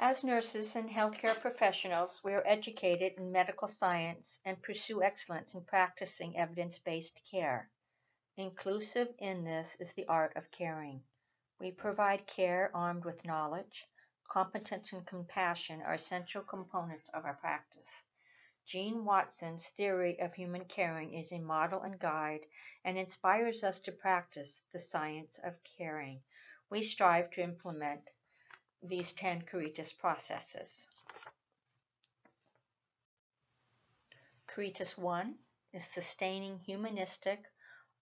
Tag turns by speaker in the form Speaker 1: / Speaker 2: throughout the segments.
Speaker 1: As nurses and healthcare professionals, we are educated in medical science and pursue excellence in practicing evidence-based care. Inclusive in this is the art of caring. We provide care armed with knowledge. Competence and compassion are essential components of our practice. Jean Watson's theory of human caring is a model and guide and inspires us to practice the science of caring. We strive to implement these 10 Caritas processes. Caritas 1 is sustaining humanistic,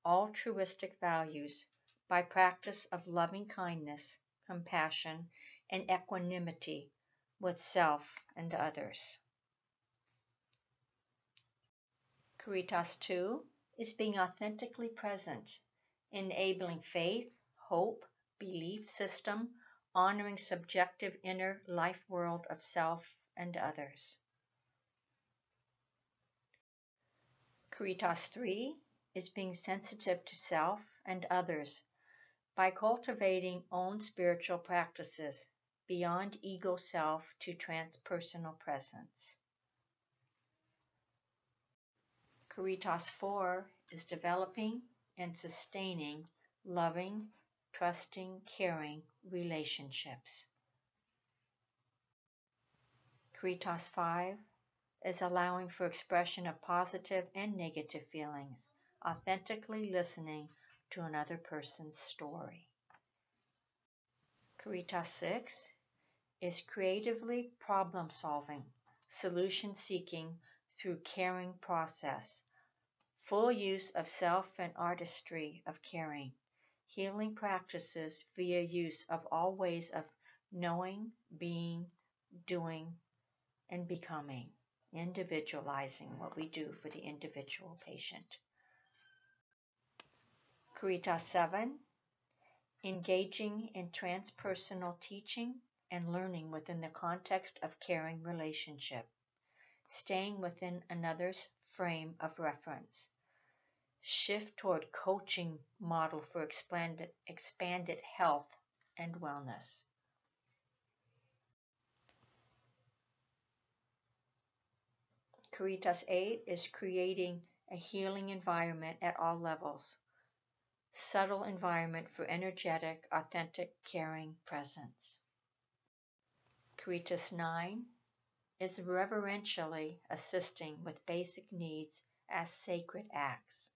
Speaker 1: altruistic values by practice of loving kindness, compassion, and equanimity with self and others. Caritas 2 is being authentically present, enabling faith, hope, belief system, honoring subjective inner life world of self and others. Caritas 3 is being sensitive to self and others by cultivating own spiritual practices beyond ego self to transpersonal presence. Caritas 4 is developing and sustaining loving, trusting, caring relationships. Caritas 5 is allowing for expression of positive and negative feelings, authentically listening to another person's story. Caritas 6 is creatively problem-solving, solution-seeking through caring process, full use of self and artistry of caring, healing practices via use of all ways of knowing, being, doing, and becoming, individualizing what we do for the individual patient. Caritas 7, engaging in transpersonal teaching and learning within the context of caring relationship, staying within another's frame of reference, shift toward coaching model for expanded health and wellness. Caritas 8 is creating a healing environment at all levels, subtle environment for energetic, authentic, caring presence. Caritas 9 is reverentially assisting with basic needs as sacred acts,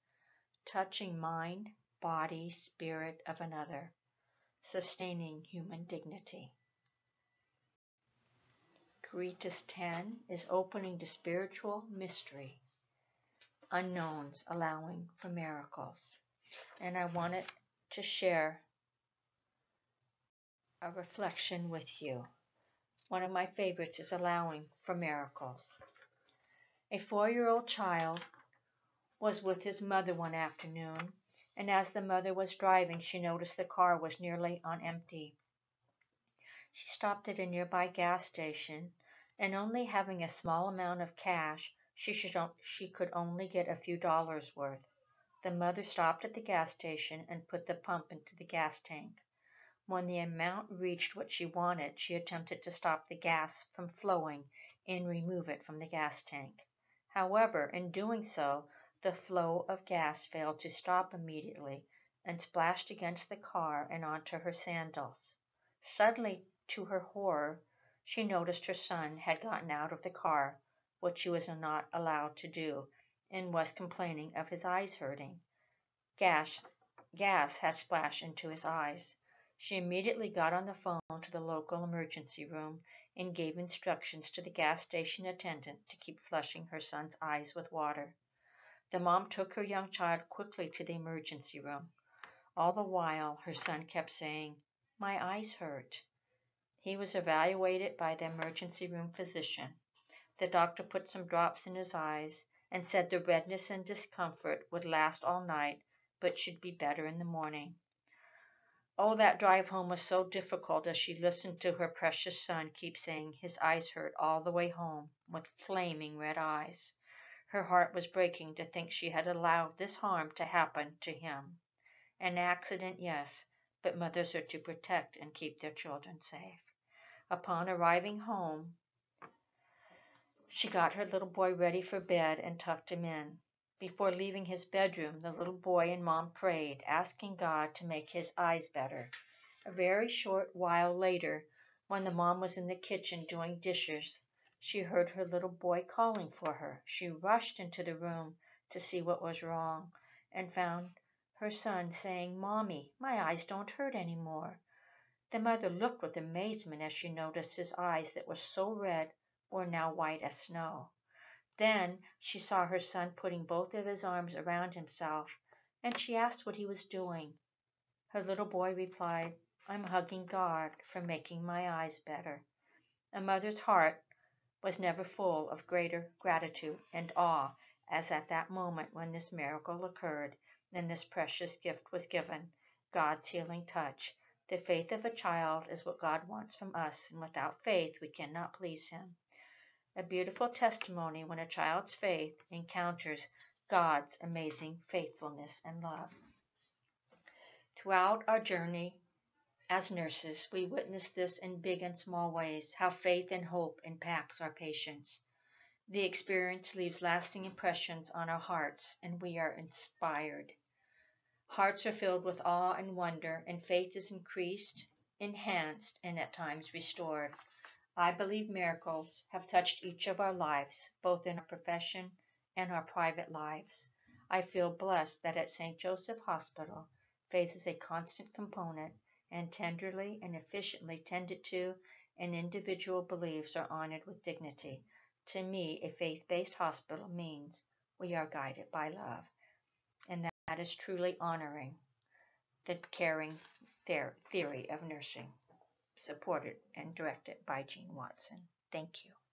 Speaker 1: touching mind, body, spirit of another, sustaining human dignity. Caritas 10 is opening to spiritual mystery, unknowns allowing for miracles. And I wanted to share a reflection with you. One of my favorites is allowing for miracles. A 4-year-old child was with his mother one afternoon, and as the mother was driving, she noticed the car was nearly on empty. She stopped at a nearby gas station, and only having a small amount of cash, she could only get a few dollars worth. The mother stopped at the gas station and put the pump into the gas tank. When the amount reached what she wanted, she attempted to stop the gas from flowing and remove it from the gas tank. However, in doing so, the flow of gas failed to stop immediately and splashed against the car and onto her sandals. Suddenly, to her horror, she noticed her son had gotten out of the car, which he was not allowed to do, and was complaining of his eyes hurting. Gas had splashed into his eyes. She immediately got on the phone to the local emergency room and gave instructions to the gas station attendant to keep flushing her son's eyes with water. The mom took her young child quickly to the emergency room. All the while, her son kept saying, "My eyes hurt." He was evaluated by the emergency room physician. The doctor put some drops in his eyes and said the redness and discomfort would last all night, but should be better in the morning. Oh, that drive home was so difficult as she listened to her precious son keep saying his eyes hurt all the way home with flaming red eyes. Her heart was breaking to think she had allowed this harm to happen to him. An accident, yes, but mothers are to protect and keep their children safe. Upon arriving home, she got her little boy ready for bed and tucked him in. Before leaving his bedroom, the little boy and Mom prayed, asking God to make his eyes better. A very short while later, when the mom was in the kitchen doing dishes, she heard her little boy calling for her. She rushed into the room to see what was wrong and found her son saying, "Mommy, my eyes don't hurt anymore." The mother looked with amazement as she noticed his eyes that were so red were now white as snow. Then she saw her son putting both of his arms around himself, and she asked what he was doing. Her little boy replied, "I'm hugging God for making my eyes better." A mother's heart was never full of greater gratitude and awe as at that moment when this miracle occurred and this precious gift was given, God's healing touch. The faith of a child is what God wants from us, and without faith we cannot please Him. A beautiful testimony when a child's faith encounters God's amazing faithfulness and love. Throughout our journey as nurses, we witness this in big and small ways, how faith and hope impacts our patients. The experience leaves lasting impressions on our hearts, and we are inspired. Hearts are filled with awe and wonder, and faith is increased, enhanced, and at times restored. I believe miracles have touched each of our lives, both in our profession and our private lives. I feel blessed that at St. Joseph Hospital, faith is a constant component, and tenderly and efficiently tended to, and individual beliefs are honored with dignity. To me, a faith-based hospital means we are guided by love, and that is truly honoring the caring theory of nursing, supported and directed by Jean Watson. Thank you.